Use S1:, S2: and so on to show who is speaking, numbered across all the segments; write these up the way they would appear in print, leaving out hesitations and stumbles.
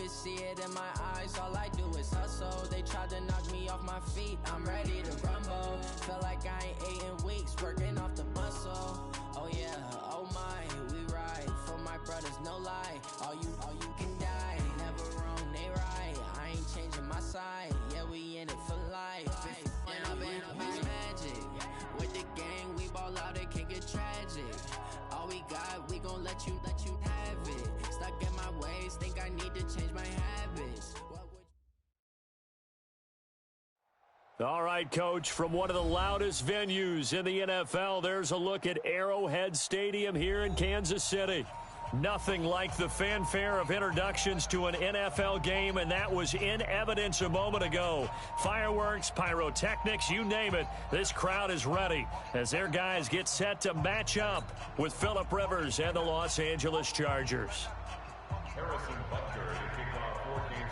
S1: can see it in my eyes, all I do is hustle. They tried to knock me off my feet, I'm ready to rumble. Feel like I ain't ate in weeks, working off the muscle. Oh yeah, oh my, we ride for my brothers, no lie. All you can die, never wrong, they right. I ain't changing my side, yeah, we in it for life. And I've been magic with the gang, we ball out, it can get tragic. All we got, we gon' let you have it. Stuck in my ways, think I need to change my habits.
S2: All right, Coach, from one of the loudest venues in the NFL, there's a look at Arrowhead Stadium here in Kansas City. Nothing like the fanfare of introductions to an NFL game, and that was in evidence a moment ago. Fireworks, pyrotechnics, you name it. This crowd is ready as their guys get set to match up with Phillip Rivers and the Los Angeles Chargers.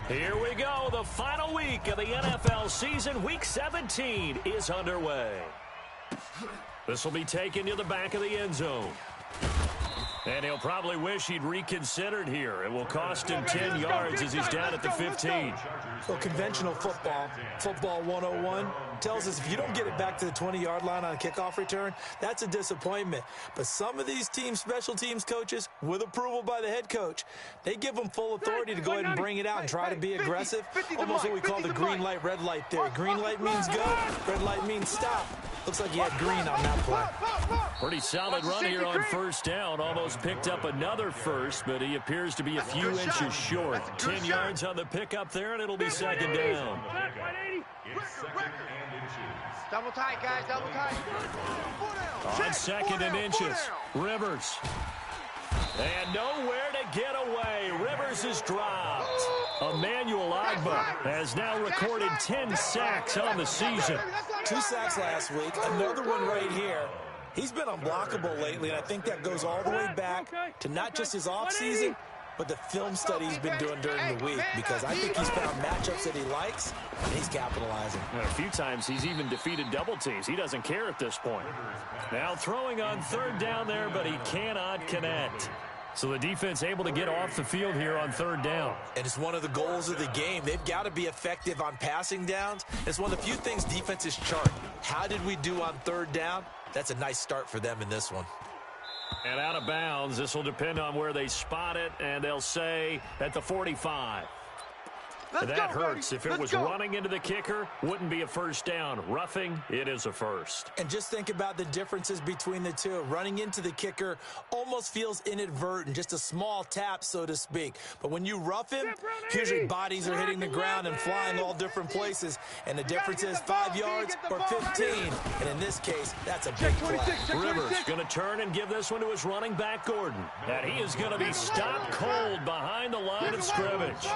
S2: Here we go. The final week of the NFL season. Week 17 is underway. This will be taken to the back of the end zone. And he'll probably wish he'd reconsidered here. It will cost him 10 yards as he's down at the 15.
S3: So conventional football 101, tells us if you don't get it back to the 20-yard line on a kickoff return, that's a disappointment. But some of these teams, special teams coaches, with approval by the head coach, they give them full authority to go ahead and bring it out and try to be aggressive. Almost what we call the green light, red light theory. Green light means go, red light means stop. Looks like he had green on that play.
S2: Pretty solid run here on first down. Almost picked up another first, but he appears to be a few inches short. 10 yards on the pickup there, and it'll be second down.
S4: Double tight, guys, double tight.
S2: On second and inches, Rivers. And nowhere to get away. Rivers is dropped. Emmanuel Ogbah has now recorded 10 sacks on the season.
S3: 2 sacks last week, another one right here. He's been unblockable lately, and I think that goes all the way back to not just his offseason, but the film study he's been doing during the week, because I think he's found matchups that he likes, and he's capitalizing.
S2: And a few times he's even defeated double teams. He doesn't care at this point. Now throwing on third down there, but he cannot connect. So the defense able to get off the field here on third down.
S3: And it's one of the goals of the game. They've got to be effective on passing downs. It's one of the few things defenses chart. How did we do on third down? That's a nice start for them in this one.
S2: And out of bounds, this will depend on where they spot it, and they'll say at the 45. That hurts. If it was running into the kicker, wouldn't be a first down. Roughing, it is a first.
S3: And just think about the differences between the two. Running into the kicker almost feels inadvertent, just a small tap, so to speak. But when you rough him, usually bodies are hitting the ground and flying all different places. And the difference is 5 yards or 15. And in this case, that's a big play.
S2: Rivers going to turn and give this one to his running back, Gordon. And he is going to be stopped cold behind the line of scrimmage.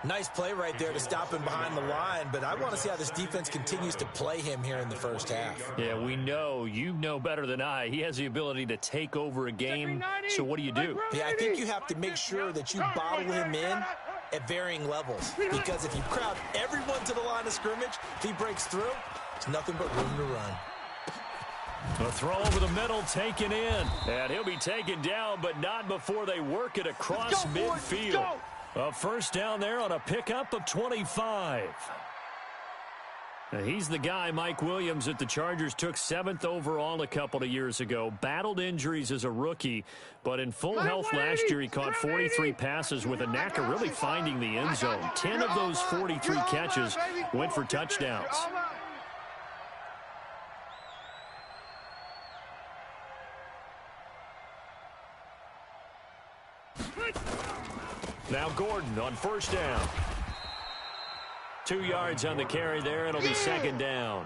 S3: Nice play right there to stop him behind the line, but I want to see how this defense continues to play him here in the first half.
S2: Yeah, we know. You know better than I. He has the ability to take over a game, so what do you do?
S3: Yeah, I think you have to make sure that you bottle him in at varying levels, because if you crowd everyone to the line of scrimmage, if he breaks through, it's nothing but room to run.
S2: A throw over the middle taken in, and he'll be taken down, but not before they work it across midfield. A first down there on a pickup of 25. Now he's the guy, Mike Williams, that the Chargers took 7th overall a couple of years ago. Battled injuries as a rookie, but in full health last year, he caught 43 passes with a knack of really finding the end zone. 10 of those 43 catches went for touchdowns. Now Gordon on first down. 2 yards on the carry there. It'll be second down.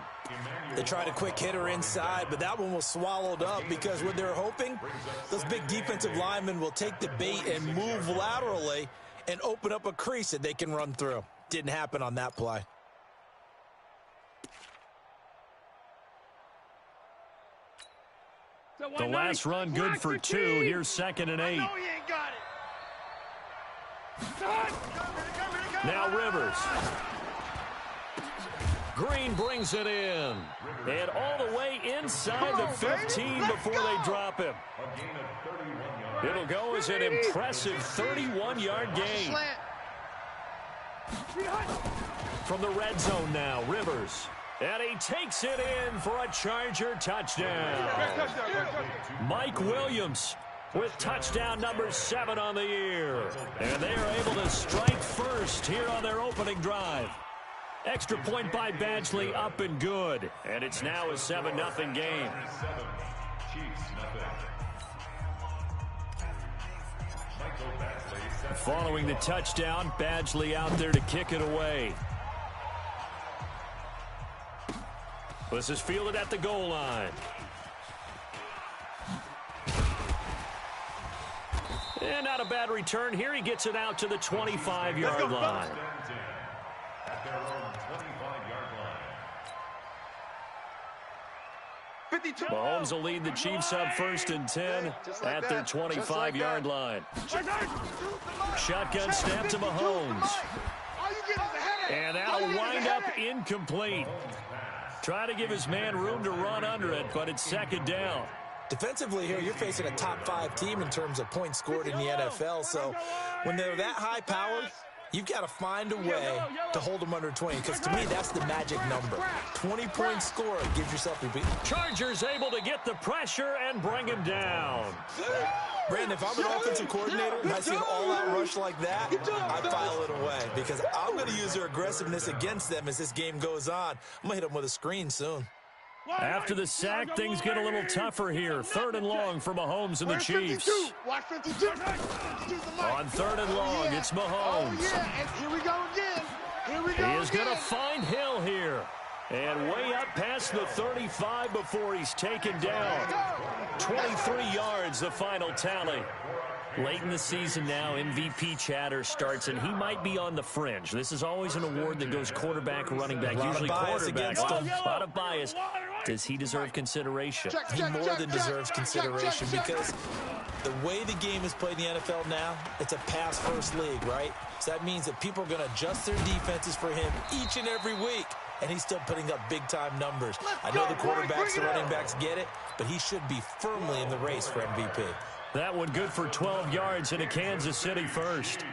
S3: They tried a quick hitter inside, but that one was swallowed up because what they're hoping, those big defensive linemen will take the bait and move laterally and open up a crease that they can run through. Didn't happen on that play.
S2: The last run good for 2. Here's second and 8. Now Rivers. Green brings it in. And all the way inside the 15 before they drop him. It'll go as an impressive 31-yard gain. From the red zone now, Rivers. And he takes it in for a Charger touchdown. Mike Williams with touchdown number 7 on the year. And they are able to strike first here on their opening drive. Extra point by Badgley, up and good. And it's now a 7-0 game. Following the touchdown, Badgley out there to kick it away. This is fielded at the goal line. And not a bad return here. He gets it out to the 25-yard line. Mahomes will lead the Chiefs up 1st and 10 at their 25-yard line. Shotgun snap to Mahomes. And that'll wind up incomplete. Trying to give his man room to run under it, but it's 2nd down.
S3: Defensively here, you're facing a top 5 team in terms of points scored in the NFL. So when they're that high-powered, you've got to find a way to hold them under 20, because to me, that's the magic number. 20-point score gives yourself a beat.
S2: Chargers able to get the pressure and bring him down.
S3: Brandon, if I'm an offensive coordinator and I see an all-out rush like that, I file it away, because I'm going to use their aggressiveness against them as this game goes on. I'm going to hit them with a screen soon.
S2: After the sack, things get a little tougher here. 3rd and long for Mahomes and the Chiefs. On 3rd and long, it's Mahomes.
S4: Here we go again.
S2: He is going to find Hill here. And way up past the 35 before he's taken down. 23 yards, the final tally. Late in the season now, MVP chatter starts, and he might be on the fringe. This is always an award that goes quarterback, running back, usually quarterback. A lot of bias. Does he deserve consideration?
S3: He more than deserves consideration, because the way the game is played in the NFL now, it's a pass-first league, right? So that means that people are going to adjust their defenses for him each and every week, and he's still putting up big-time numbers. I know the quarterbacks, the running backs get it, but he should be firmly in the race for MVP.
S2: That one good for 12 yards in a Kansas City first.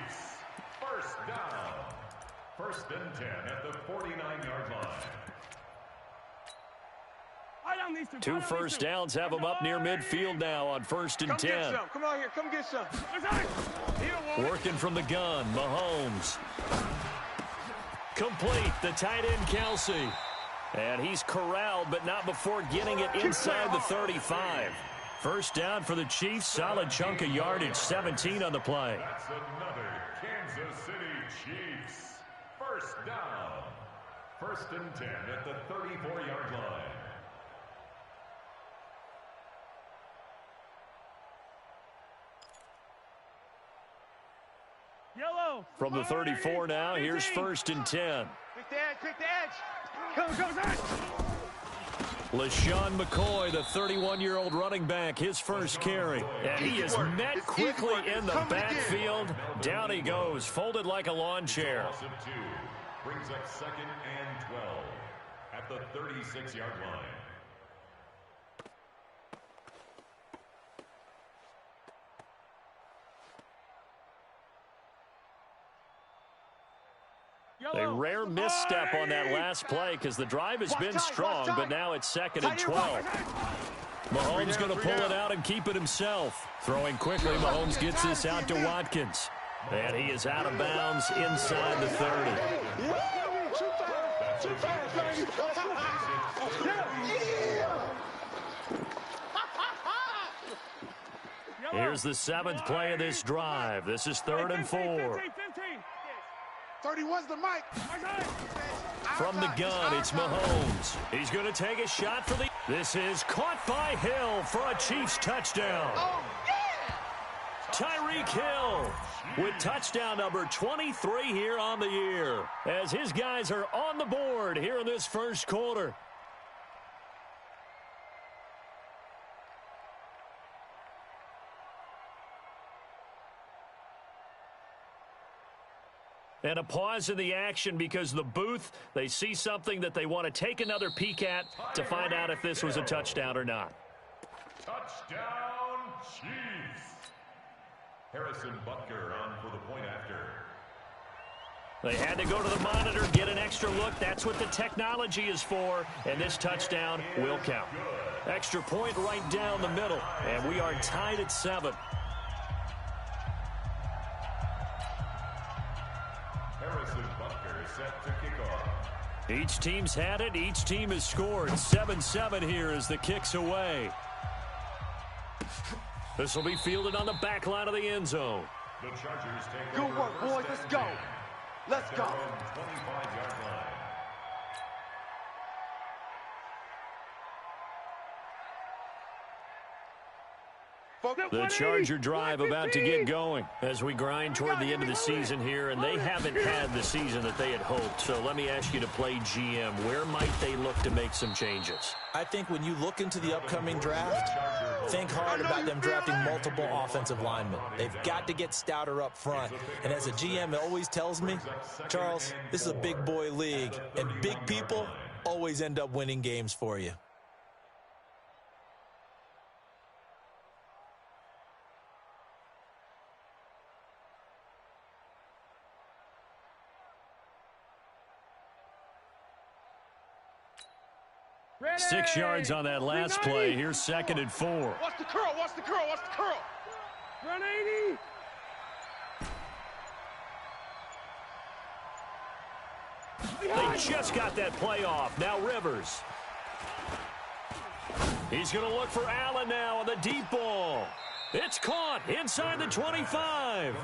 S5: First down. 1st and 10 at the 49-yard line.
S2: 2 first downs have him up near midfield now on 1st and 10.
S4: Come on here. Come get some.
S2: Working from the gun, Mahomes. Complete, the tight end, Kelsey. And he's corralled, but not before getting it inside the 35. First down for the Chiefs. Solid chunk of yardage, 17 on the play.
S5: That's another Kansas City Chiefs. First down. 1st and 10 at the 34-yard line.
S6: Yellow.
S2: From the 34 now, here's 1st and 10.
S4: Quick the edge. Quick the edge.
S6: Go, Zach.
S2: LaShawn McCoy, the 31-year-old running back, his first carry. And he is met quickly in the backfield. Down he goes, folded like a lawn chair.
S5: Brings up 2nd and 12 at the 36-yard line.
S2: A rare misstep on that last play because the drive has been strong, but now it's 2nd and 12. Mahomes going to pull it out and keep it himself. Throwing quickly, Mahomes gets this out to Watkins. And he is out of bounds inside the 30. Here's the 7th play of this drive. This is 3rd and 4.
S4: 31's the mic.
S2: From the gun, it's Mahomes. He's going to take a shot for the... This is caught by Hill for a Chiefs touchdown.
S4: Oh, yeah!
S2: Tyreek Hill with touchdown number 23 here on the year, as his guys are on the board here in this first quarter. And a pause in the action because the booth, they see something that they want to take another peek at to find out if this was a touchdown or not.
S5: Touchdown, Chiefs. Harrison Butker on for the point after.
S2: They had to go to the monitor, get an extra look. That's what the technology is for, and this touchdown will count. Extra point right down the middle, and we are tied at 7.
S5: Harrison Butker set to kick off.
S2: Each team's had it. Each team has scored. 7-7 here as the kick's away. This will be fielded on the back line of the end zone.
S5: The Chargers take
S4: Good work, boys. Let's go. Let's go.
S5: 25-yard line.
S2: The Charger drive about to get going as we grind toward the end of the season here, and they haven't had the season that they had hoped. So let me ask you to play GM. Where might they look to make some changes?
S3: I think when you look into the upcoming draft, think hard about them drafting multiple offensive linemen. They've got to get stouter up front. And as a GM, it always tells me, Charles, this is a big boy league, and big people always end up winning games for you.
S2: Ready. 6 yards on that last play. Here's 2nd and 4.
S4: Watch the curl, watch the curl, watch the curl. Run 80.
S2: They just got that play off. Now Rivers. He's going to look for Allen now on the deep ball. It's caught inside the 25.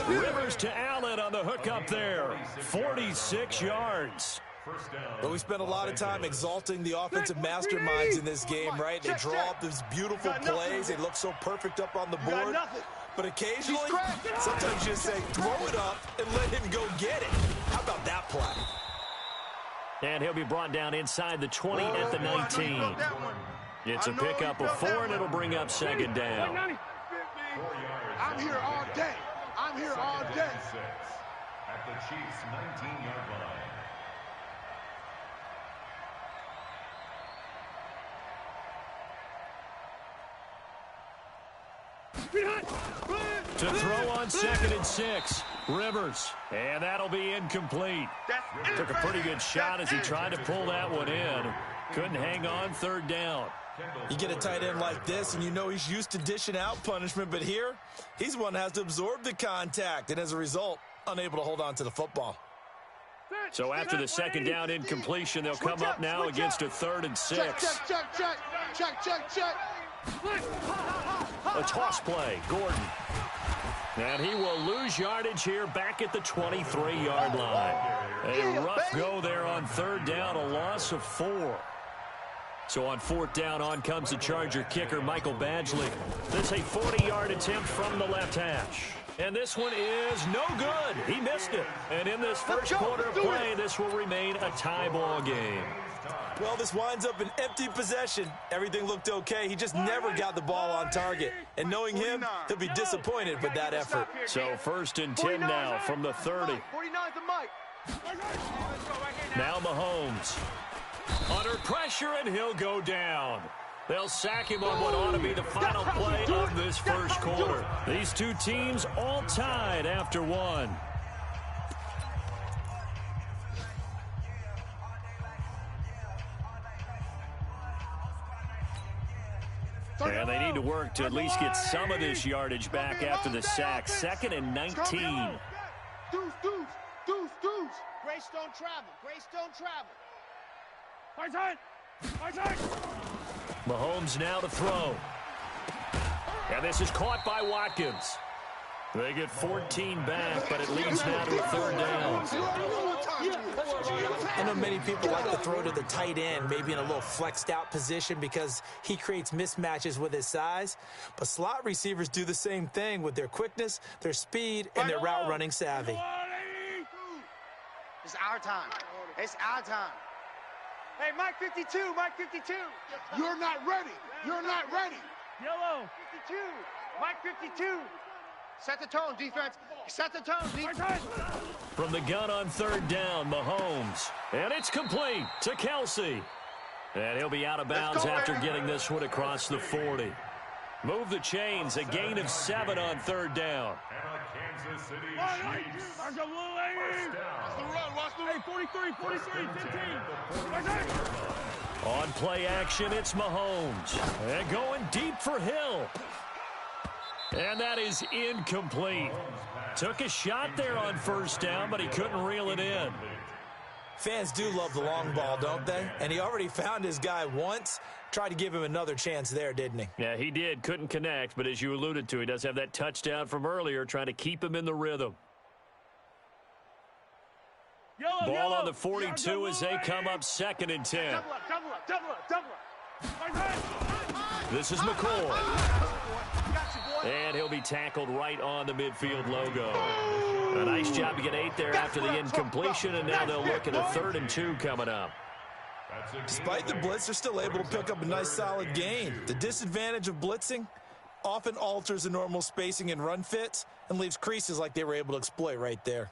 S2: Rivers to Allen on the hook up there. 46 yards.
S3: But we spent a lot of time exalting the offensive masterminds in this game, right? They draw up these beautiful plays. They look so perfect up on the board. But occasionally, sometimes you just say, throw it up and let him go get it. How about that play?
S2: And he'll be brought down inside the 20 at the 19. It's a pickup of 4, and it'll bring up 2nd down.
S4: I'm here all day. I'm here all day.
S5: At the Chiefs' 19-yard line.
S2: To throw on 2nd and 6. Rivers. And that'll be incomplete. Took a pretty good shot as he tried to pull that one in. Couldn't hang on 3rd down.
S3: You get a tight end like this, and you know he's used to dishing out punishment, but here, he's one that has to absorb the contact, and as a result, unable to hold on to the football.
S2: So after the 2nd down incompletion, they'll come up now against a 3rd and 6.
S4: Check.
S2: A toss play, Gordon. And he will lose yardage here back at the 23-yard line. A rough go there on 3rd down, a loss of 4. So on 4th down, on comes the Charger kicker, Michael Badgley. This a 40-yard attempt from the left hash. And this one is no good. He missed it. And in this first quarter of play, this will remain a tie ball game.
S3: Well, this winds up an empty possession. Everything looked okay. He just never got the ball on target. And knowing him, he'll be disappointed with that effort.
S2: So 1st and 10 now from the 30. Now Mahomes. Under pressure, and he'll go down. They'll sack him on what ought to be the final play of this first quarter. These two teams all tied after 1. And they need to work to at least get some of this yardage back after the sack. 2nd and 19.
S4: Deuce. Grace don't travel.
S2: Mahomes now to throw. And this is caught by Watkins. They get 14 back, but it leads now to a 3rd down.
S3: I know many people like to throw to the tight end, maybe in a little flexed out position because he creates mismatches with his size. But slot receivers do the same thing with their quickness, their speed, and their route running savvy.
S4: It's our time. Hey, Mike 52. You're not ready. Yellow. 52. Mike 52. Set the tone, defense.
S2: From the gun on 3rd down, Mahomes. And it's complete to Kelsey. And he'll be out of bounds after getting this one across the 40. Move the chains, a gain of 7 on 3rd down.
S5: And the Kansas City Chiefs. First down.
S4: Hey, 43, 15.
S2: On play action, it's Mahomes. And going deep for Hill. And that is incomplete. Took a shot there on 1st down, but he couldn't reel it in.
S3: Fans do love the long ball, don't they? And he already found his guy once. Tried to give him another chance there, didn't he?
S2: Yeah, he did. Couldn't connect, but as you alluded to, he does have that touchdown from earlier, trying to keep him in the rhythm. Ball on the 42 as they come up 2nd and 10.
S4: Double up.
S2: This is McCoy. And he'll be tackled right on the midfield logo. A nice job to get 8 there after the incompletion, and now they'll look at a 3rd and 2 coming up.
S3: Despite the blitz, they're still able to pick up a nice solid gain. The disadvantage of blitzing often alters the normal spacing and run fits and leaves creases like they were able to exploit right there.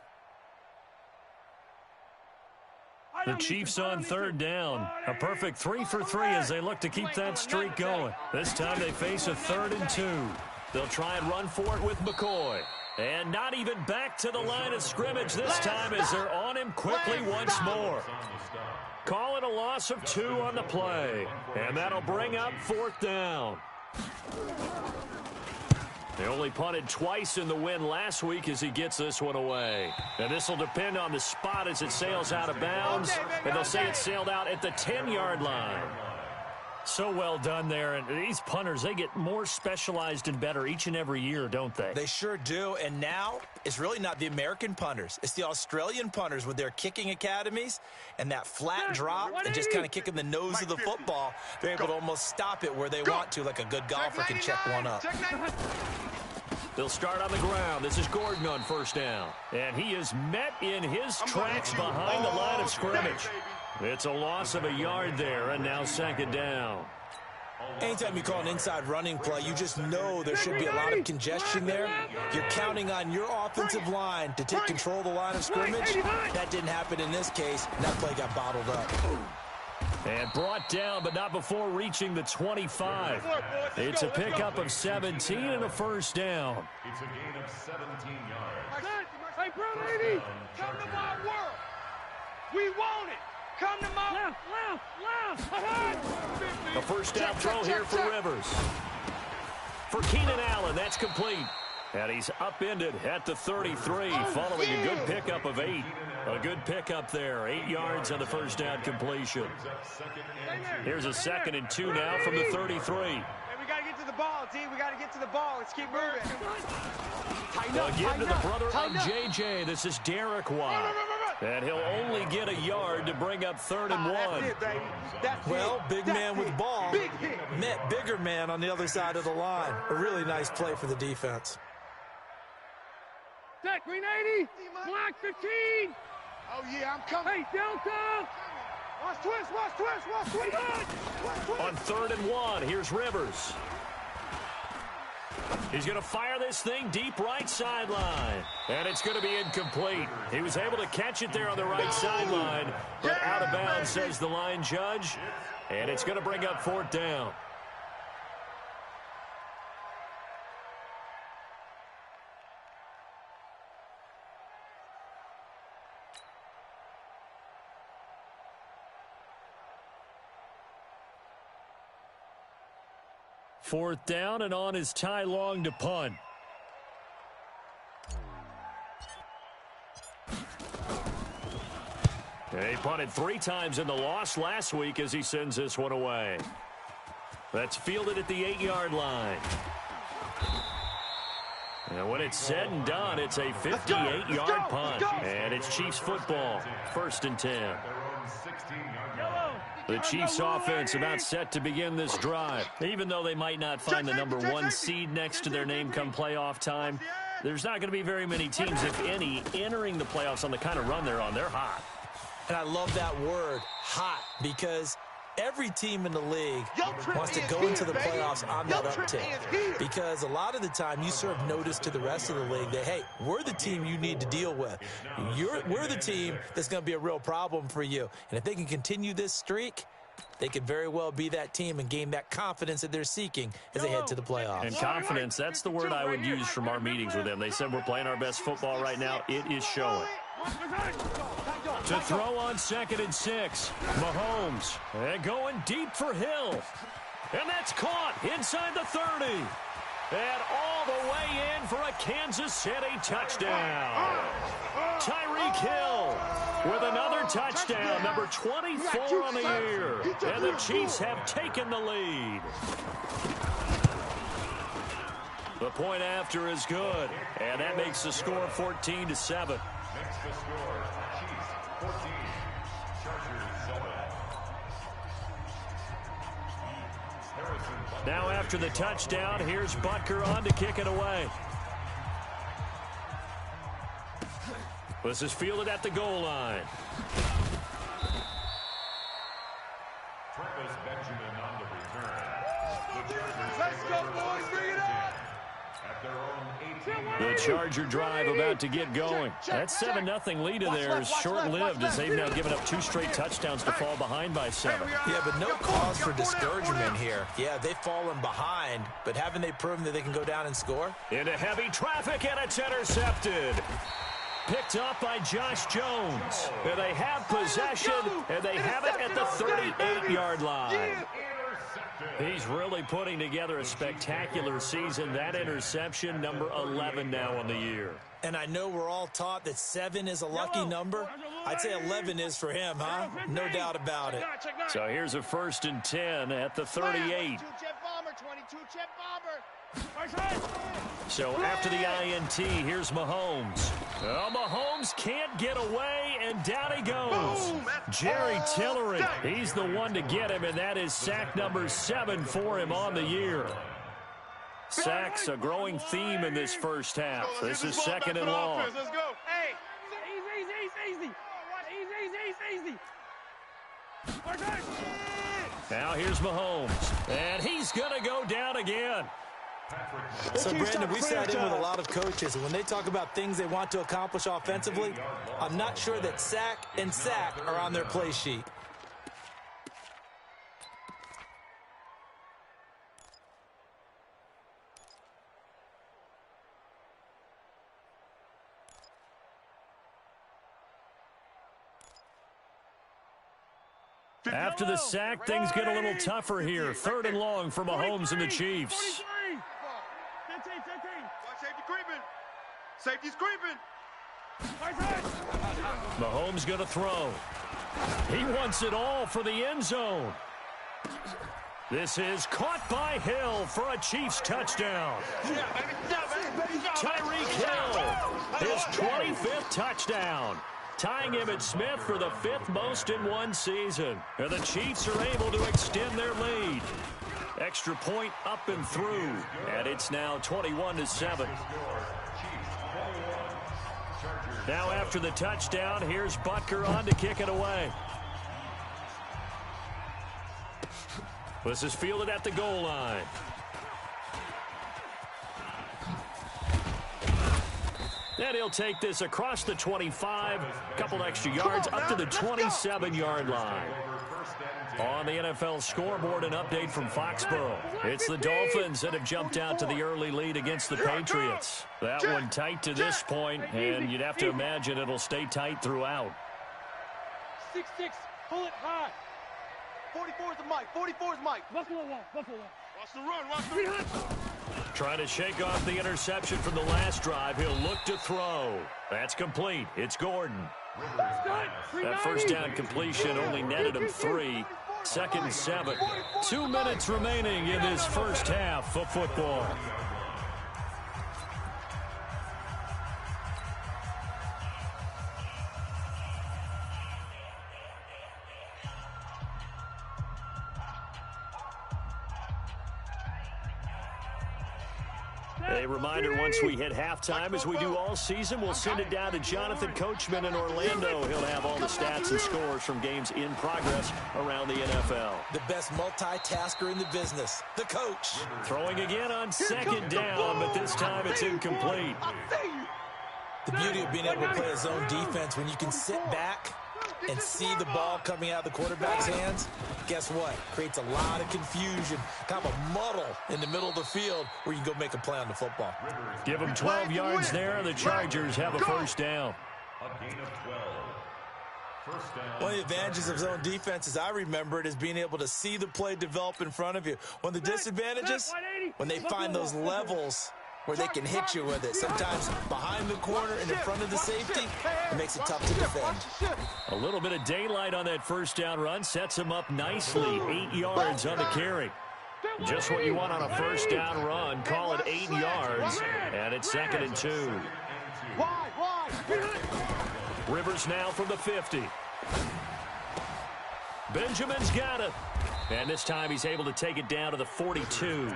S2: The Chiefs on 3rd down. A perfect 3 for 3 as they look to keep that streak going. This time they face a 3rd and 2. They'll try and run for it with McCoy. And not even back to the line of scrimmage this time as they're on him quickly once more. Call it a loss of 2 on the play. And that'll bring up 4th down. They only punted twice in the win last week as he gets this one away. And this will depend on the spot as it sails out of bounds. And they'll say it sailed out at the 10-yard line. So well done there. And these punters, they get more specialized and better each and every year, don't they?
S3: They sure do. And now it's really not the American punters. It's the Australian punters with their kicking academies and that flat drop and just kind of kicking the nose of the football. They're able to almost stop it where they want to, like a good golfer can check one up.
S2: They'll start on the ground. This is Gordon on 1st down. And he is met in his tracks behind the line of scrimmage. It's a loss of a yard there, and now 2nd down.
S3: Anytime you call an inside running play, you just know there should be a lot of congestion there. You're counting on your offensive line to take control of the line of scrimmage. That didn't happen in this case, and that play got bottled up.
S2: And brought down, but not before reaching the 25. It's a pickup of 17 and a 1st down.
S5: It's a gain of 17 yards.
S4: Hey, bro, lady, come to my world. We want it. Come to my left.
S2: A 1st down throw here for Rivers. For Keenan Allen, that's complete. And he's upended at the 33 following a good pickup of 8. A good pickup there. 8 yards on the 1st down completion. Here's a 2nd and 2 now from the 33.
S4: Hey, we got to get to the ball, D. We got to get to the ball. Let's keep moving.
S2: Again to the brother of JJ. This is Derek Watt. And he'll only get a yard to bring up 3rd and 1.
S4: That's it, baby. That's
S3: Well,
S4: it.
S3: big
S4: That's
S3: man with
S4: it.
S3: ball
S4: Big hit.
S3: met bigger man on the other side of the line. A really nice play for the defense.
S4: Set, green 80. Block 15. Oh, yeah, I'm coming. Hey, Delta. Watch twist, watch twist, watch twist.
S2: On 3rd and 1, here's Rivers. He's going to fire this thing deep right sideline. And it's going to be incomplete. He was able to catch it there on the right sideline, but out of bounds, says the line judge. And it's going to bring up 4th down. Fourth down, and on is Ty Long to punt. He punted 3 times in the loss last week as he sends this one away. That's fielded at the 8-yard line. And when it's said and done, it's a 58-yard punt. And it's Chiefs football, 1st and 10. The Chiefs offense about set to begin this drive. Even though they might not find the number 1 seed next to their name come playoff time, there's not going to be very many teams, if any, entering the playoffs on the kind of run they're on. They're hot.
S3: And I love that word, hot, because every team in the league wants to go into the playoffs on that uptick. Because a lot of the time you serve notice to the rest of the league that, hey, we're the team you need to deal with. We're the team that's going to be a real problem for you. And if they can continue this streak, They could very well be that team and gain that confidence that they're seeking as they head to the playoffs.
S2: And confidence, that's the word I would use from our meetings with them. They said we're playing our best football right now. It is showing. To throw on 2nd and 6. Mahomes. And going deep for Hill. And that's caught inside the 30. And all the way in for a Kansas City touchdown. Tyreek Hill with another touchdown, number 24 on the year. And the Chiefs have taken the lead. The point after is good, and that makes the score 14-7.
S5: Makes the score Chiefs 14, Chargers 7.
S2: Now after the touchdown, here's Butker on to kick it away. This is fielded at the goal line.
S5: Travis Benjamin on the return.
S4: Let's go, boys. Bring it on.
S5: At their own 18.
S2: The Charger drive about to get going. That 7-0 lead of theirs short-lived as they've now given up 2 straight touchdowns to fall behind by 7.
S3: Yeah, but no cause for discouragement here. Yeah, they've fallen behind, but haven't they proven that they can go down and score?
S2: Into heavy traffic, and it's intercepted. Picked up by Josh Jones. And they have possession, and they have it at the 38-yard line. He's really putting together a spectacular season. That interception, number 11 now on the year.
S3: And I know we're all taught that 7 is a lucky number. I'd say 11 is for him, huh? No doubt about it.
S2: So here's a 1st and 10 at the 38. So after the INT, here's Mahomes. Oh, Mahomes can't get away, and down he goes. Jerry Tillery, he's the one to get him, and that is sack number 7 for him on the year. Sacks, a growing theme in this first half. This is 2nd and long.
S4: Let's go. Hey. Easy.
S2: Now here's Mahomes, and he's going to go down again.
S3: So, Brandon, we sat in with a lot of coaches, and when they talk about things they want to accomplish offensively, I'm not sure that sack and sack are on their play sheet.
S2: After the sack, things get a little tougher here. 3rd and long for Mahomes and the Chiefs.
S4: Safety's creeping.
S2: Mahomes going to throw. He wants it all for the end zone. This is caught by Hill for a Chiefs touchdown. Tyreek Hill, his 25th touchdown, tying Emmitt Smith for the 5th most in one season. And the Chiefs are able to extend their lead. Extra point up and through, and it's now 21-7. Now after the touchdown, here's Butker on to kick it away. This is fielded at the goal line. And he'll take this across the 25, a couple extra yards, up to the 27-yard line. On the NFL scoreboard, an update from Foxborough. It's the Dolphins that have jumped out to the early lead against the Patriots. That one tight to this point, and you'd have to imagine it'll stay tight throughout.
S4: 6-6, pull it high. 44 is the mic, 44 is Mike. Buffalo one. Watch the run.
S2: Trying to shake off the interception from the last drive. He'll look to throw. That's complete. It's Gordon. That first down completion only netted him 3. 2nd and 7. 2 minutes remaining in this first half of football. A reminder, once we hit halftime, as we do all season, we'll send it down to Jonathan Coachman in Orlando. He'll have all the stats and scores from games in progress around the NFL.
S3: The best multitasker in the business, the coach.
S2: Throwing again on 2nd down, but this time it's incomplete.
S3: The beauty of being able to play a zone defense when you can sit back and see the ball coming out of the quarterback's hands, guess what? Creates a lot of confusion, kind of a muddle in the middle of the field where you can go make a play on the football.
S2: Give them 12 yards there, and the Chargers have a first down.
S5: A gain of 12. First down.
S3: One of the advantages of zone defense, as I remember it, is being able to see the play develop in front of you. One of the disadvantages, when they find those levels where they can hit you with it. Sometimes behind the corner and in front of the safety, it makes it tough to defend.
S2: A little bit of daylight on that first down run sets him up nicely. 8 yards on the carry. Just what you want on a first down run. Call it 8 yards, and it's 2nd and 2. Rivers now from the 50. Benjamin's got it. And this time he's able to take it down to the 42.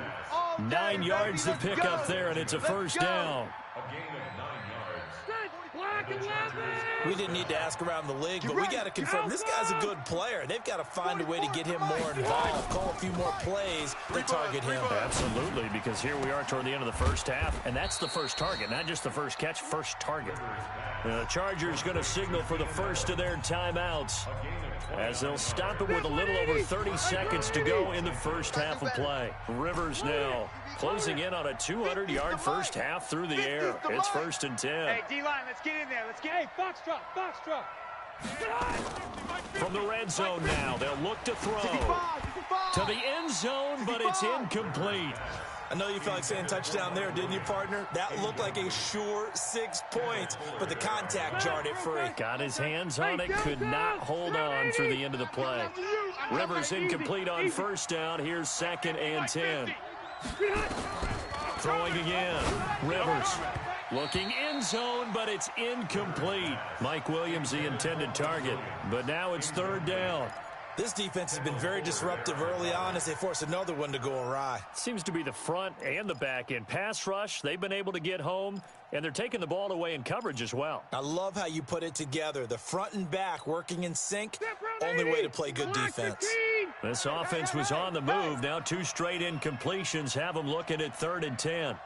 S2: 9 yards to pick up there, and it's a first down.
S5: A gain of 9
S3: We didn't need to ask around the league, but we got to confirm this guy's a good player. They've got to find a way to get him more involved, call a few more plays to target him.
S2: Absolutely, because here we are toward the end of the first half, and that's the first target, not just the first catch, first target. The Chargers going to signal for the first of their timeouts as they'll stop it with a little over 30 seconds to go in the first half of play. Rivers now closing in on a 200-yard first half through the air. It's 1st and 10.
S4: Hey, D-line, let's get in there. Let's get, hey, box drop.
S2: From the red zone now, they'll look to throw to the end zone, but it's incomplete.
S3: I know you felt like saying touchdown there, didn't you, partner? That looked like a sure 6 points, but the contact jarred it free.
S2: Got his hands on it, could not hold on through the end of the play. Rivers incomplete on first down. Here's 2nd and 10. Throwing again. Rivers looking end zone, but it's incomplete. Mike Williams, the intended target, but now it's 3rd down.
S3: This defense has been very disruptive early on as they force another one to go awry.
S2: Seems to be the front and the back end. Pass rush, they've been able to get home, and they're taking the ball away in coverage as well.
S3: I love how you put it together. The front and back working in sync, only way to play good defense.
S2: This offense was on the move. Now 2 straight incompletions have them looking at 3rd and 10.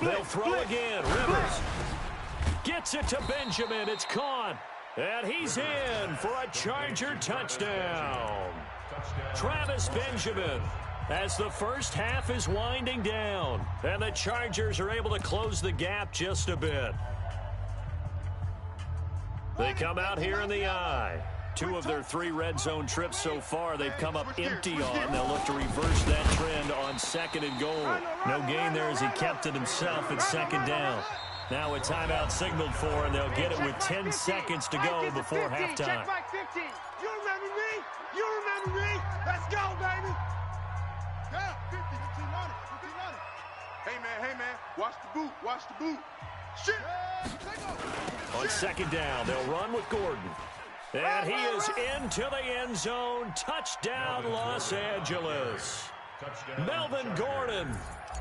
S2: They'll throw again. Rivers gets it to Benjamin. It's caught. And he's in for a Charger touchdown. Travis Benjamin, as the first half is winding down. And the Chargers are able to close the gap just a bit. They come out here in the eye. 2 of their 3 red zone trips so far they've come up empty on. They'll look to reverse that trend on 2nd and goal. No gain there as he kept it himself at 2nd down. Now a timeout signaled for, and they'll get it with 10 seconds to go before halftime.
S4: You remember me? You remember me? Let's go, baby. Yeah, 50, 15 on it. Hey, man, watch the boot. Shit.
S2: On 2nd down, they'll run with Gordon. And he is into the end zone. Touchdown, Los Angeles. Melvin Gordon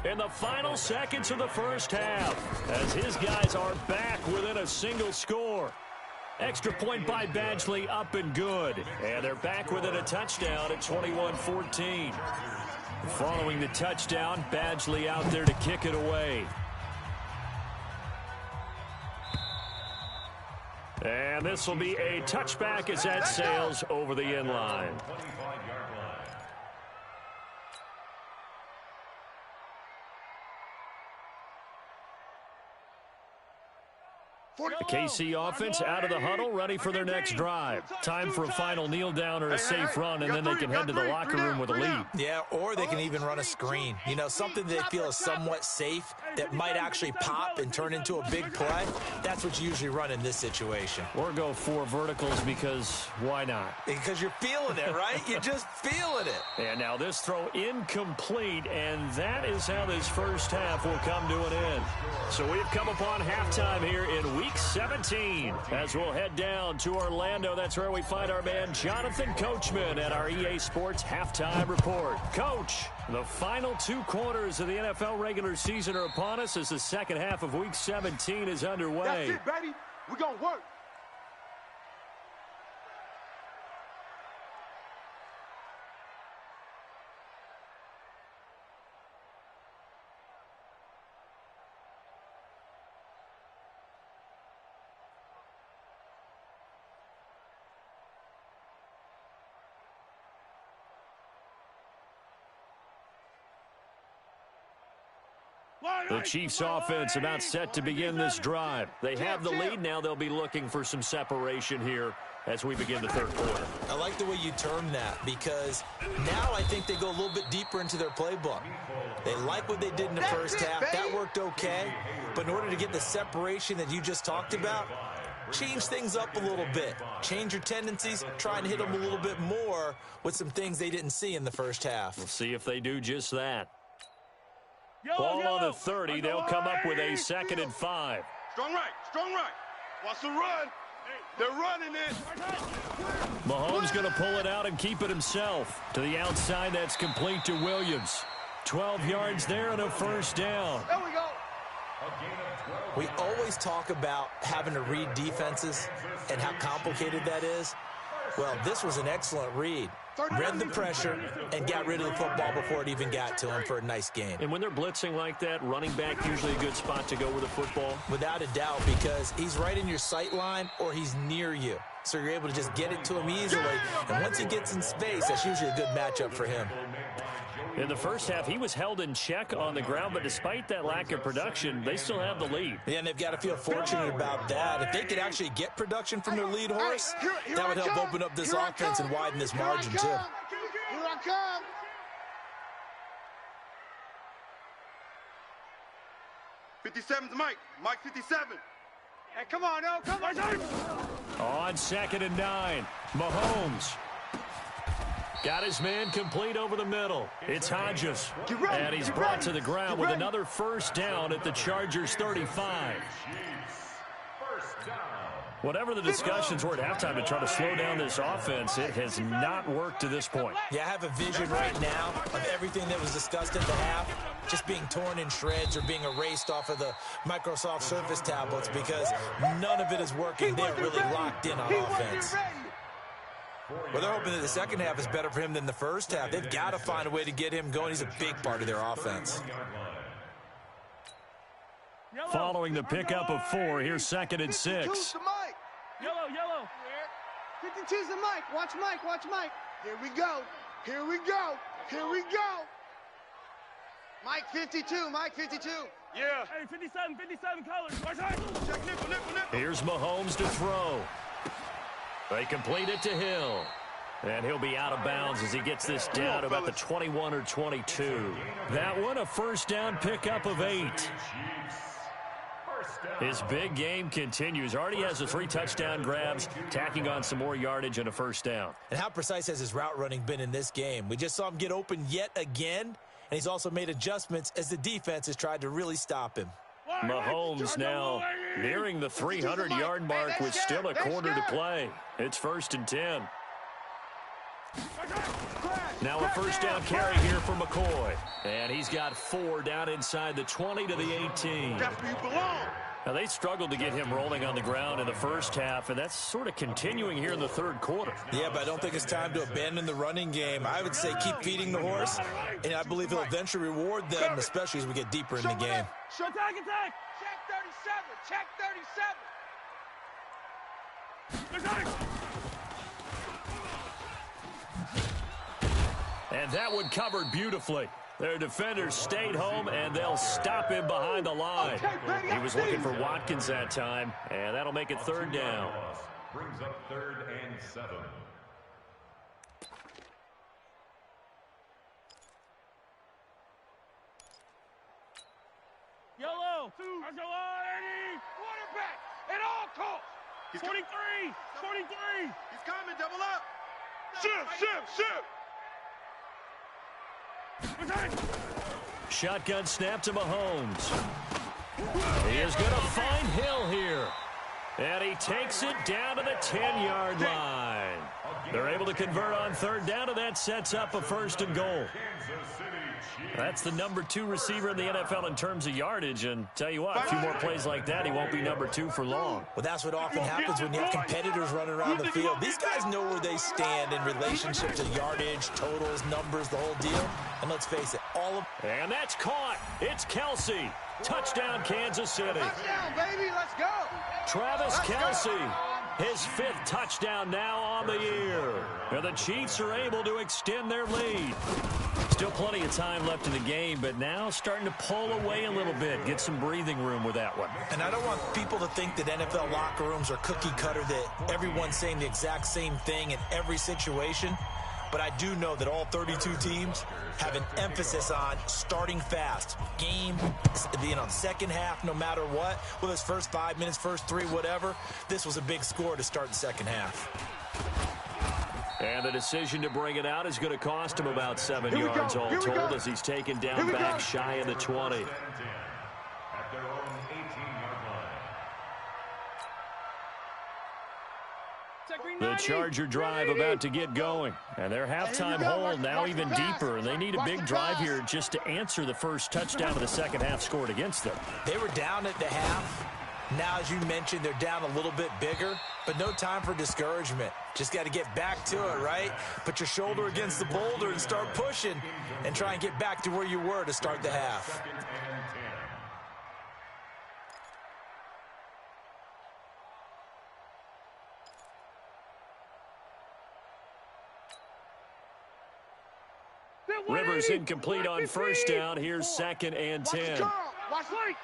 S2: in the final seconds of the first half as his guys are back within a single score. Extra point by Badgley up and good. And they're back within a touchdown at 21-14. Following the touchdown, Badgley out there to kick it away. And this will be a touchback as that sails over the end line. The KC offense out of the huddle, ready for their next drive. Time for a final kneel down or a safe run, and then they can head to the locker room with a lead.
S3: Yeah, or they can even run a screen. You know, something they feel is somewhat safe that might actually pop and turn into a big play. That's what you usually run in this situation.
S2: Or go 4 verticals because why not?
S3: Because you're feeling it, right? You're just feeling it.
S2: And now this throw incomplete, and that is how this first half will come to an end. So we've come upon halftime here in Week 17 as we'll head down to Orlando. That's where we find our man Jonathan Coachman at our EA Sports Halftime Report. Coach, the final 2 quarters of the NFL regular season are upon us as the second half of Week 17 is underway.
S4: That's it, baby. We're going to work.
S2: The Chiefs offense about set to begin this drive. They have the lead now. They'll be looking for some separation here as we begin the third quarter.
S3: I like the way you term that, because now I think they go a little bit deeper into their playbook. They like what they did in the first half. That worked okay. But in order to get the separation that you just talked about, change things up a little bit. Change your tendencies. Try and hit them a little bit more with some things they didn't see in the first half.
S2: We'll see if they do just that. Ball on the 30. They'll come up with a 2nd and 5.
S4: Strong right, strong right. Wants to run. They're running it.
S2: Mahomes going to pull it out and keep it himself. To the outside, that's complete to Williams. 12 yards there and a first down.
S4: There we go.
S3: We always talk about having to read defenses and how complicated that is. Well, this was an excellent read. Read the pressure and got rid of the football before it even got to him for a nice gain.
S2: And when they're blitzing like that, running back usually a good spot to go with the football?
S3: Without a doubt, because he's right in your sight line or he's near you. So you're able to just get it to him easily. And once he gets in space, that's usually a good matchup for him.
S2: In the first half, he was held in check on the ground, but despite that lack of production, they still have the lead.
S3: Yeah, and they've got to feel fortunate about that. If they could actually get production from their lead horse, that would help open up this offense and widen this margin, too.
S4: Here I come. '57's Mike. Mike 57. Hey, come on, no, come on.
S2: On 2nd and 9, Mahomes. Got his man complete over the middle. It's Hodges. And he's brought to the ground with another first down at the Chargers' 35. Whatever the discussions were at halftime to try to slow down this offense, it has not worked to this point.
S3: Yeah, I have a vision right now of everything that was discussed at the half just being torn in shreds or being erased off of the Microsoft Surface tablets, because none of it is working. They're really locked in on offense. Well, they're hoping that the second half is better for him than the first half. They've got to find a way to get him going. He's a big part of their offense.
S2: Following the pickup of 4, here's 2nd and 6.
S4: Yellow. 52's the Mike. Watch Mike, watch Mike. Here we go. Here we go. Here we go. Mike 52, Mike 52. Yeah.
S6: Hey, 57 colors. Watch out.
S4: Check nickel.
S2: Here's Mahomes to throw. They complete it to Hill. And he'll be out of bounds as he gets this down about the 21 or 22. That one, a first down pickup of 8. His big game continues. Already has the 3 touchdown grabs, tacking on some more yardage and a first down.
S3: And how precise has his route running been in this game? We just saw him get open yet again, and he's also made adjustments as the defense has tried to really stop him.
S2: Mahomes now nearing the 300-yard mark with still a quarter to play. It's 1st and 10. Now a first down carry here for McCoy. And he's got 4 down inside the 20 to the 18.
S4: That's where you belong.
S2: Now they struggled to get him rolling on the ground in the first half, and that's sort of continuing here in the third quarter.
S3: Yeah, but I don't think it's time to abandon the running game. I would say keep feeding the horse, and I believe he'll eventually reward them, especially as we get deeper in the game.
S6: Attack.
S4: Check 37.
S2: And that one covered beautifully. Their defenders stayed home, and they'll stop him behind the line. He was looking for Watkins that time, and that'll make it 3rd down.
S5: Brings up 3rd and 7.
S6: Yellow.
S4: Quarterback at all costs.
S6: 43.
S4: He's coming, double up. Shift.
S2: Shotgun snap to Mahomes. He is going to find Hill here. And he takes it down to the 10-yard line. They're able to convert on 3rd down, and that sets up a 1st and goal. That's the number 2 receiver in the NFL in terms of yardage, and tell you what, a few more plays like that, he won't be number 2 for long.
S3: Well, that's what often happens when you have competitors running around the field. These guys know where they stand in relationship to yardage, totals, numbers, the whole deal. And let's face it, all of...
S2: And that's caught. It's Kelsey. Touchdown, Kansas City.
S4: Touchdown, baby. Let's go.
S2: Travis Kelce His 5th touchdown now on the year. And the Chiefs are able to extend their lead. Still plenty of time left in the game, but now starting to pull away a little bit. Get some breathing room with that one.
S3: And I don't want people to think that NFL locker rooms are cookie cutter, that everyone's saying the exact same thing in every situation. But I do know that all 32 teams have an emphasis on starting fast. Game, second half, no matter what. Whether it's first 5 minutes, first 3, whatever. This was a big score to start the second half.
S2: And the decision to bring it out is going to cost him about 7 yards all told as he's taken down back shy of the 20.
S5: At their own 18-yard line.
S2: The Charger drive about to get going. And their halftime hole now even deeper. And they need a big drive here just to answer the first touchdown of the second half scored against them.
S3: They were down at the half. Now, as you mentioned, they're down a little bit bigger, but no time for discouragement. Just got to get back to it, right? Put your shoulder against the boulder and start pushing and try and get back to where you were to start the half.
S2: Rivers incomplete on first down. Here's 2nd and 10.
S4: Watch Mike.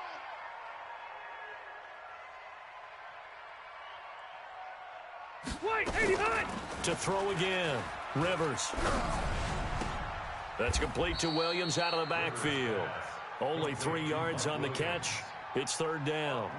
S6: Wait, 89.
S2: To throw again. Rivers. That's complete to Williams out of the backfield. Only 3 yards on the catch. It's 3rd down.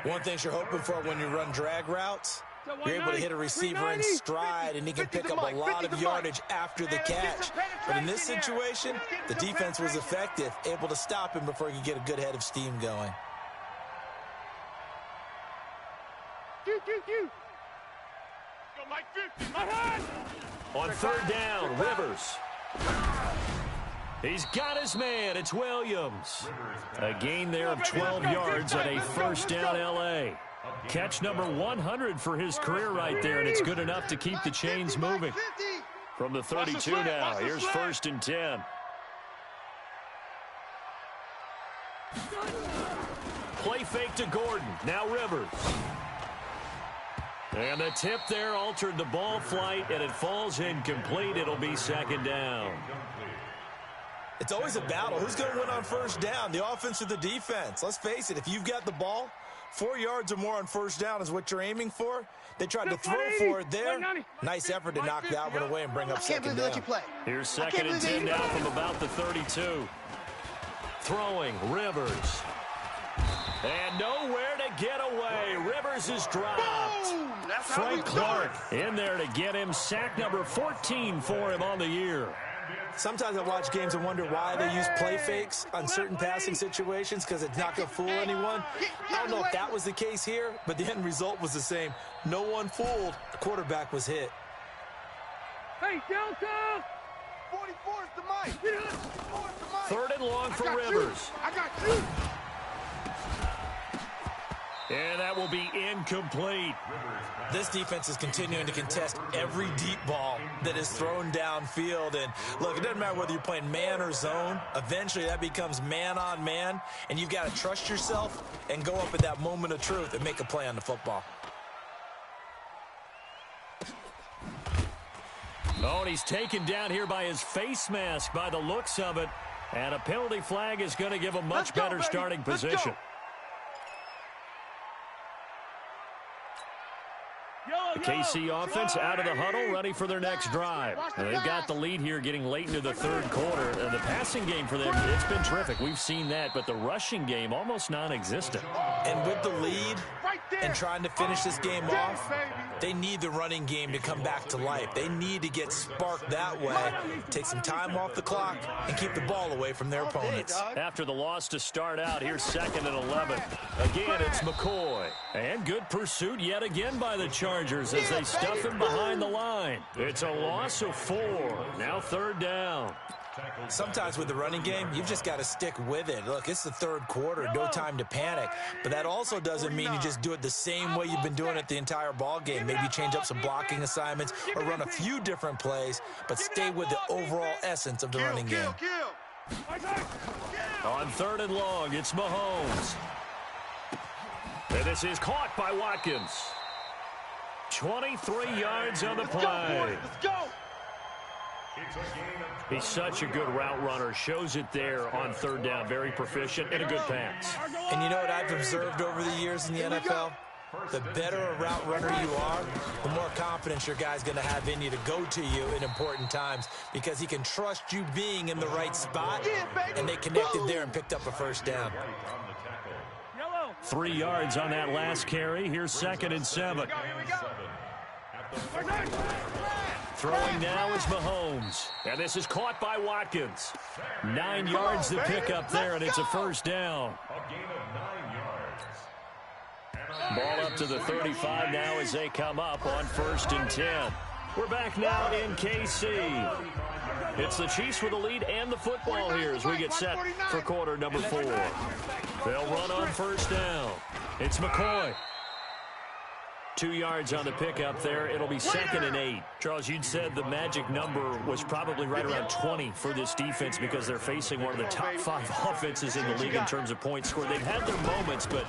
S3: One thing you're hoping for when you run drag routes, you're able to hit a receiver in stride, and he can pick up a lot of yardage after the catch. But in this situation, the defense was effective, able to stop him before he could get a good head of steam going.
S6: Go, Mike, 50. My hand.
S2: On 3rd down, Rivers. He's got his man. It's Williams. A gain there of 12 yards on a first down L.A. Catch number 100 for his career right there, and it's good enough to keep the chains moving. From the 32 now, here's 1st and 10. Play fake to Gordon. Now Rivers. And the tip there altered the ball flight, and it falls incomplete. It'll be 2nd down.
S3: It's always a battle. Who's going to win on first down, the offense or the defense? Let's face it, if you've got the ball, 4 yards or more on first down is what you're aiming for. They tried to throw for it there. Nice effort to knock that one away and bring up 2nd down.
S2: Here's 2nd and 10 now from about the 32. Throwing, Rivers. And nowhere to get away. Rivers is dropped. Frank Clark in there to get him. Sack number 14 for him on the year.
S3: Sometimes I watch games and wonder why they use play fakes on certain passing situations, because it's not going to fool anyone. I don't know if that was the case here, but the end result was the same. No one fooled. The quarterback was hit.
S6: Hey, Delta.
S4: 44 is the mic.
S2: 3rd and long for Rivers.
S4: I got you.
S2: And that will be incomplete.
S3: This defense is continuing to contest every deep ball that is thrown downfield. And look, it doesn't matter whether you're playing man or zone. Eventually that becomes man on man, and you've got to trust yourself and go up at that moment of truth and make a play on the football.
S2: Oh, and he's taken down here by his face mask by the looks of it. And a penalty flag is going to give a much better starting position. The KC offense out of the huddle, ready for their next drive. And they've got the lead here getting late into the 3rd quarter. And the passing game for them, it's been terrific. We've seen that, but the rushing game almost non-existent.
S3: And with the lead and trying to finish this game off, they need the running game to come back to life. They need to get sparked that way, take some time off the clock, and keep the ball away from their opponents.
S2: After the loss to start out, here's 2nd and 11. Again, it's McCoy. And good pursuit yet again by the Chargers as they stuff him behind the line. It's a loss of 4. Now 3rd down.
S3: Sometimes with the running game, you've just got to stick with it. Look, it's the 3rd quarter, no time to panic. But that also doesn't mean you just do it the same way you've been doing it the entire ball game. Maybe change up some blocking assignments or run a few different plays, but stay with the overall essence of the running game.
S2: On 3rd and long, it's Mahomes. And this is caught by Watkins. 23 yards on the play.
S6: Let's go.
S2: He's such a good route runner. Shows it there on third down. Very proficient and a good pass.
S3: And you know what I've observed over the years in the NFL? The better a route runner you are, the more confidence your guy's going to have in you to go to you in important times because he can trust you being in the right spot, and they connected there and picked up a first down.
S2: 3 yards on that last carry. Here's 2nd and 7. Throwing now is Mahomes. And this is caught by Watkins. 9 yards to pick up there, and it's a first down. Ball up to the 35 now as they come up on 1st and 10. We're back now in KC. It's the Chiefs with the lead and the football here as we get set for quarter number 4. They'll run on first down. It's McCoy. 2 yards on the pickup there. It'll be 2nd and 8. Charles, you'd said the magic number was probably right around 20 for this defense because they're facing one of the top 5 offenses in the league in terms of points scored. They've had their moments, but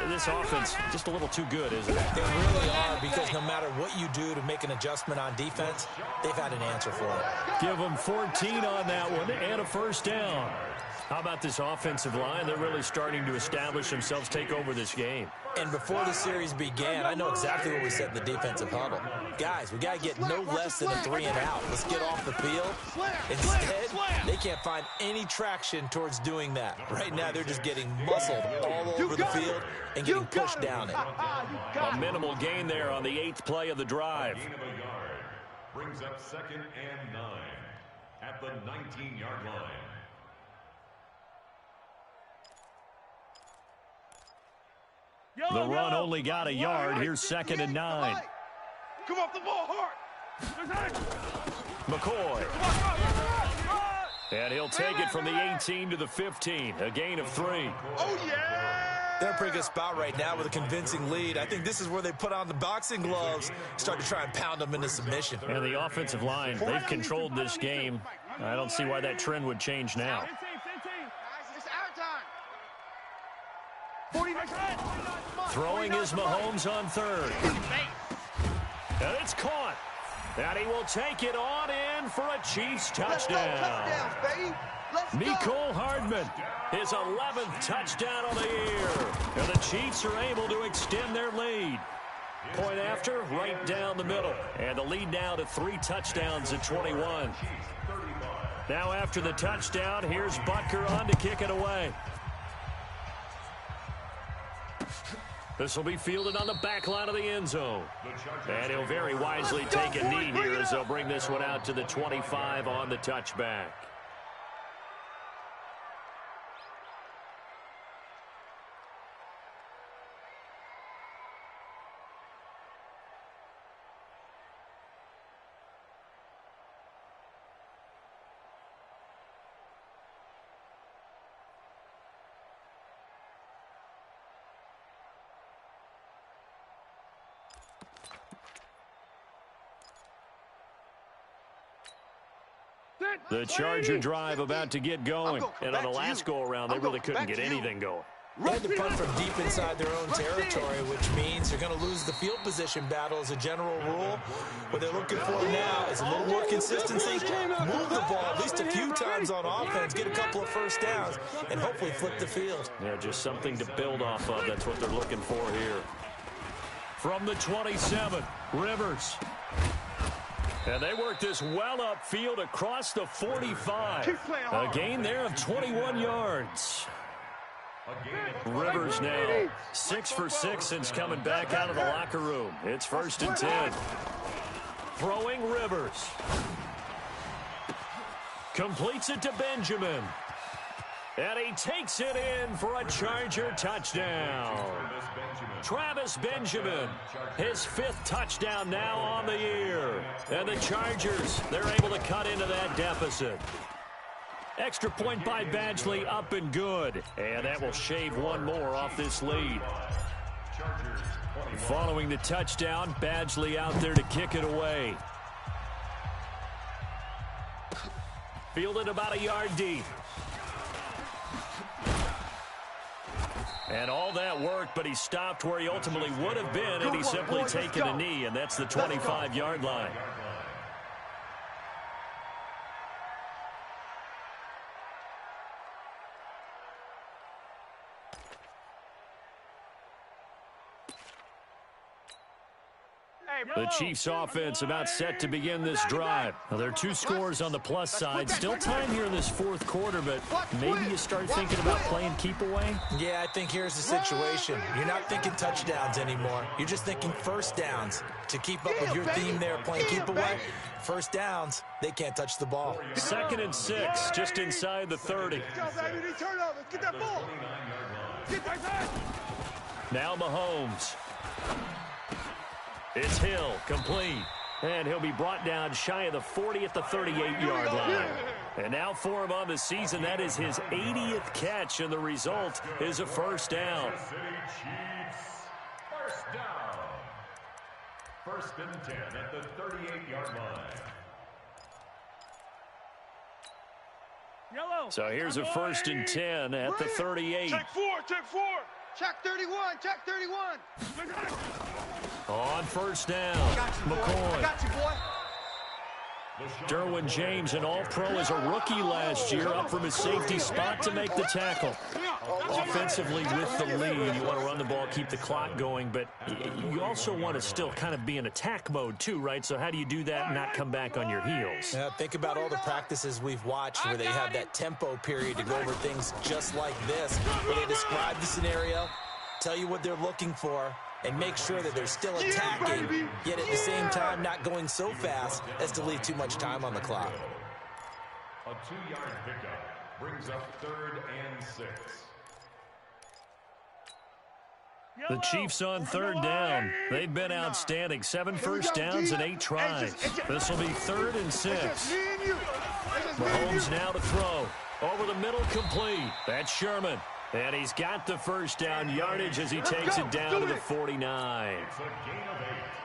S2: this offense just a little too good, isn't it?
S3: They really are, because no matter what you do to make an adjustment on defense, they've had an answer for it.
S2: Give them 14 on that one and a first down. How about this offensive line? They're really starting to establish themselves, take over this game.
S3: And before the series began, I know exactly what we said in the defensive huddle. Guys, we got to get no less than a 3 and out. Let's get off the field. Instead, they can't find any traction towards doing that. Right now, they're just getting muscled all over the field and getting pushed down it.
S2: A minimal gain there on the 8th play of the drive.
S5: Gain of a yard brings up 2nd and 9 at the 19-yard line.
S2: The run only got a yard. Here's 2nd and 9.
S6: Come off the ball hard.
S2: McCoy. And he'll take it from the 18 to the 15. A gain of 3.
S6: Oh, yeah.
S3: They're in a pretty good spot right now with a convincing lead. I think this is where they put on the boxing gloves, start to try and pound them into submission.
S2: And the offensive line, they've controlled this game. I don't see why that trend would change now. Throwing is Mahomes on 3rd. And it's caught. And he will take it on in for a Chiefs touchdown. Mecole Hardman, his 11th touchdown of the year. And the Chiefs are able to extend their lead. Point after, right down the middle. And the lead now to 3 touchdowns at 21. Now after the touchdown, here's Butker on to kick it away. This will be fielded on the back line of the end zone. And he'll very wisely take a knee here as they'll bring this one out to the 25 on the touchback. The Charger drive about to get going. And on the last go-around, they really couldn't get anything going.
S3: They had to punt from deep inside their own territory, which means they're going to lose the field position battle as a general rule. What they're looking for now is a little more consistency, move the ball at least a few times on offense, get a couple of first downs, and hopefully flip the field.
S2: Yeah, just something to build off of. That's what they're looking for here. From the 27, Rivers. And they work this well upfield across the 45. A gain there of 21 yards. Rivers now 6 for 6 since coming back out of the locker room. It's 1st and 10. Throwing Rivers. Completes it to Benjamin. And he takes it in for a Charger touchdown. Travis Benjamin, his 5th touchdown now on the year. And the Chargers, they're able to cut into that deficit. Extra point by Badgley, up and good. And that will shave one more off this lead. Following the touchdown, Badgley out there to kick it away. Fielded about a yard deep. And all that work, but he stopped where he ultimately would have been, and he's simply taken a knee, and that's the 25-yard line. The Chiefs offense about set to begin this drive. Now, there are two scores on the plus side. Still time here in this fourth quarter, but maybe you start thinking about playing keep away?
S3: Yeah, I think here's the situation. You're not thinking touchdowns anymore. You're just thinking first downs. To keep up with your theme there, playing keep away, first downs, they can't touch the ball.
S2: 2nd and 6, just inside the 30. Now Mahomes. It's Hill, complete. And he'll be brought down shy of the 40 at the 38-yard line. And now for him on the season, that is his 80th catch, and the result is a first down.
S5: City Chiefs, first down. 1st and 10 at the 38-yard line.
S6: Yellow.
S2: So here's a 1st and 10 at the 38.
S6: Check 4, check 4.
S4: Check 31, check 31.
S2: On first down,
S4: McCoy. I got you, boy.
S2: Derwin James, an all-pro as a rookie last year, up from his safety spot to make the tackle. Offensively with the lead, you want to run the ball, keep the clock going, but you also want to still kind of be in attack mode too, right? So how do you do that and not come back on your heels?
S3: Think about all the practices we've watched where they have that tempo period to go over things just like this, where they describe the scenario, tell you what they're looking for, and make sure that they're still attacking, yet at the same time not going so fast as to leave too much time on the clock.
S5: A 2-yard pickup brings up 3rd and 6.
S2: The Chiefs on 3rd down. They've been outstanding. 7 first downs and 8 tries. This will be 3rd and 6. Mahomes now to throw. Over the middle, complete. That's Sherman. And he's got the first down yardage as he takes it down to the 49.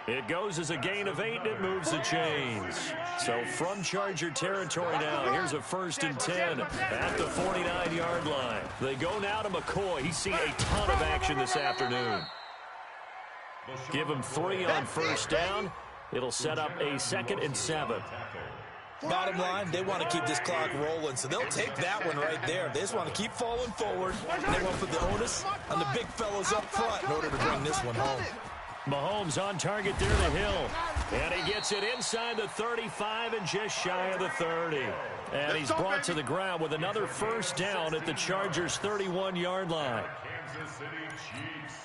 S2: It goes as a gain of 8, and it moves the chains. So from Charger territory now, here's a 1st and 10 at the 49-yard line. They go now to McCoy. He's seen a ton of action this afternoon. Give him 3 on first down. It'll set up a 2nd and 7.
S3: Bottom line, they want to keep this clock rolling, so they'll take that one right there. They just want to keep falling forward, and they want to put the onus on the big fellows up front in order to bring this one home.
S2: Mahomes on target there to Hill. And he gets it inside the 35 and just shy of the 30. And he's brought to the ground with another first down at the Chargers' 31-yard line.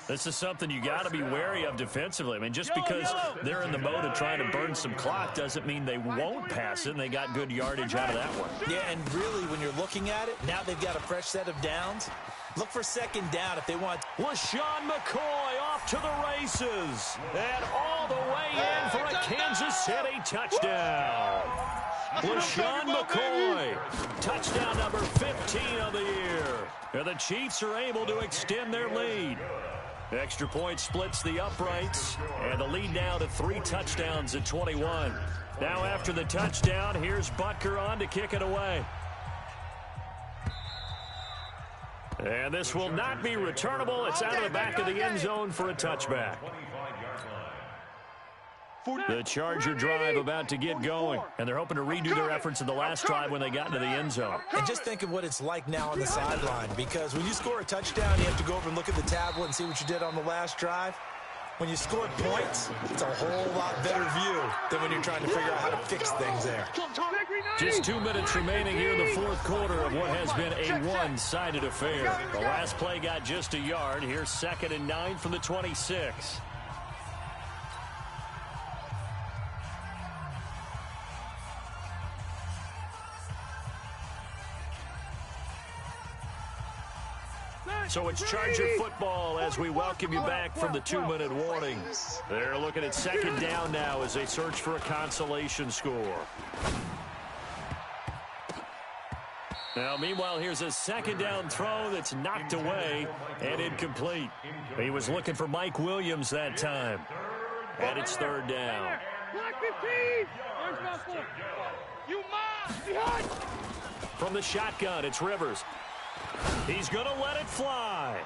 S2: This is something you got to be wary of defensively. I mean, just because they're in the mode of trying to burn some clock doesn't mean they won't pass it, and they got good yardage out of that one.
S3: Yeah, and really, when you're looking at it, now they've got a fresh set of downs. Look for 2nd down if they want.
S2: LaShawn McCoy off to the races. And all the way in for a Kansas City touchdown. LaShawn McCoy, touchdown number 15 of the year. And the Chiefs are able to extend their lead. Extra point splits the uprights, and the lead now to 3 touchdowns at 21. Now after the touchdown, here's Butker on to kick it away. And this will not be returnable. It's out of the back of the end zone for a touchback. The Charger drive about to get going, and they're hoping to redo their efforts in the last drive when they got into the end zone.
S3: And just think of what it's like now on the sideline, because when you score a touchdown, you have to go over and look at the tablet and see what you did on the last drive. When you scored points, it's a whole lot better view than when you're trying to figure out how to fix things there.
S2: Just 2 minutes remaining here in the fourth quarter of what has been a one-sided affair. The last play got just a yard. Here's 2nd and 9 from the 26. So it's Charger football as we welcome you back from the 2-minute warning. They're looking at 2nd down now as they search for a consolation score. Now, meanwhile, here's a 2nd down throw that's knocked away and incomplete. He was looking for Mike Williams that time. And it's 3rd down. From the shotgun, it's Rivers. He's going to let it fly.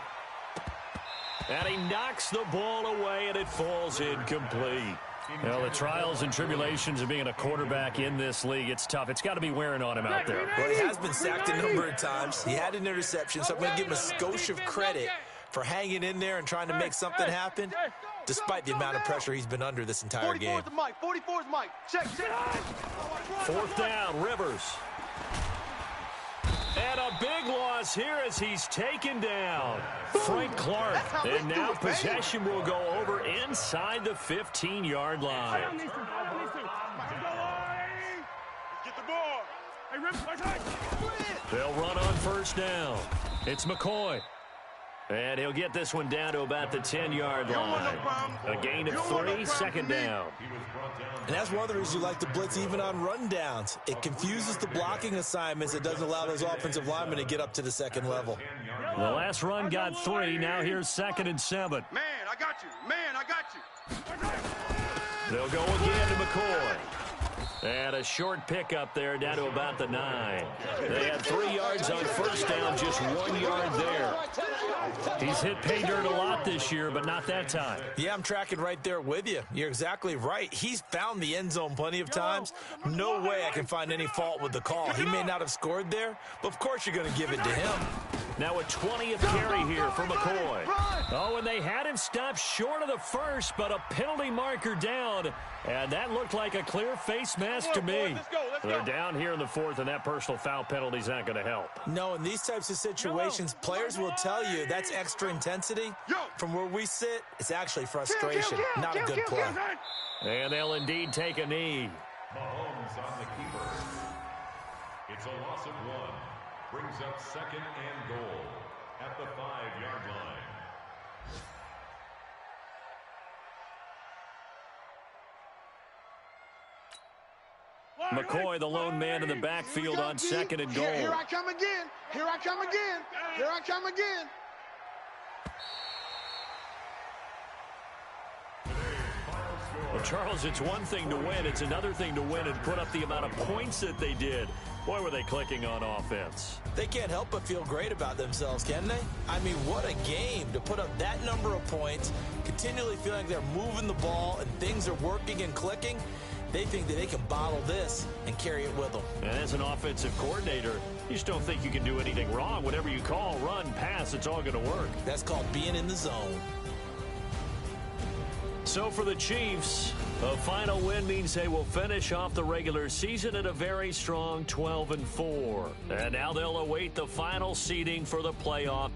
S2: And he knocks the ball away, and it falls incomplete. Well, the trials and tribulations of being a quarterback in this league, it's tough. It's got to be wearing on him out there.
S3: Well, he has been sacked a number of times. He had an interception, so I'm going to give him a skosh of credit for hanging in there and trying to make something happen, despite the amount of pressure he's been under this entire game.
S4: 44's the mic. 44's mic. Check.
S2: 4th down, Rivers. And a big loss here as he's taken down. Frank Clark. And now possession will go over inside the 15-yard line.
S6: Get the ball. Hey, Rivers,
S2: They'll run on 1st down. It's McCoy. And he'll get this one down to about the 10-yard line. A gain of 3, 2nd down.
S3: And that's one of the reasons you like to blitz even on rundowns. It confuses the blocking assignments. It doesn't allow those offensive linemen to get up to the 2nd level.
S2: The last run got 3. Now here's 2nd and 7.
S6: Man, I got you. Man, I got you.
S2: They'll go again to McCoy. And a short pickup there down to about the 9. They had 3 yards on 1st down, just 1 yard there. He's hit pay dirt a lot this year, but not that time.
S3: Yeah, I'm tracking right there with you. You're exactly right. He's found the end zone plenty of times. No way I can find any fault with the call. He may not have scored there, but of course you're going to give it to him.
S2: Now a 20th carry here for McCoy. Oh, and they had him stopped short of the 1st, but a penalty marker down. And that looked like a clear face mask to me. They're down here in the 4th, and that personal foul penalty's not going to help.
S3: No, in these types of situations, players will tell you that's extra intensity. From where we sit, it's actually frustration, not a good play.
S2: And they'll indeed take a knee.
S5: Mahomes on the keeper. It's a loss of 1. Brings up 2nd and goal at the 5-yard line.
S2: McCoy, the lone man in the backfield on 2nd and goal.
S4: Here I come again. Here I come again. Here I come again.
S2: Well, Charles, it's one thing to win. It's another thing to win and put up the amount of points that they did. Boy, were they clicking on offense.
S3: They can't help but feel great about themselves, can they? I mean, what a game to put up that number of points, continually feeling like they're moving the ball and things are working and clicking. They think that they can bottle this and carry it with them.
S2: And as an offensive coordinator, you just don't think you can do anything wrong. Whatever you call, run, pass, it's all going to work.
S3: That's called being in the zone.
S2: So for the Chiefs, a final win means they will finish off the regular season at a very strong 12-4. And now they'll await the final seeding for the playoff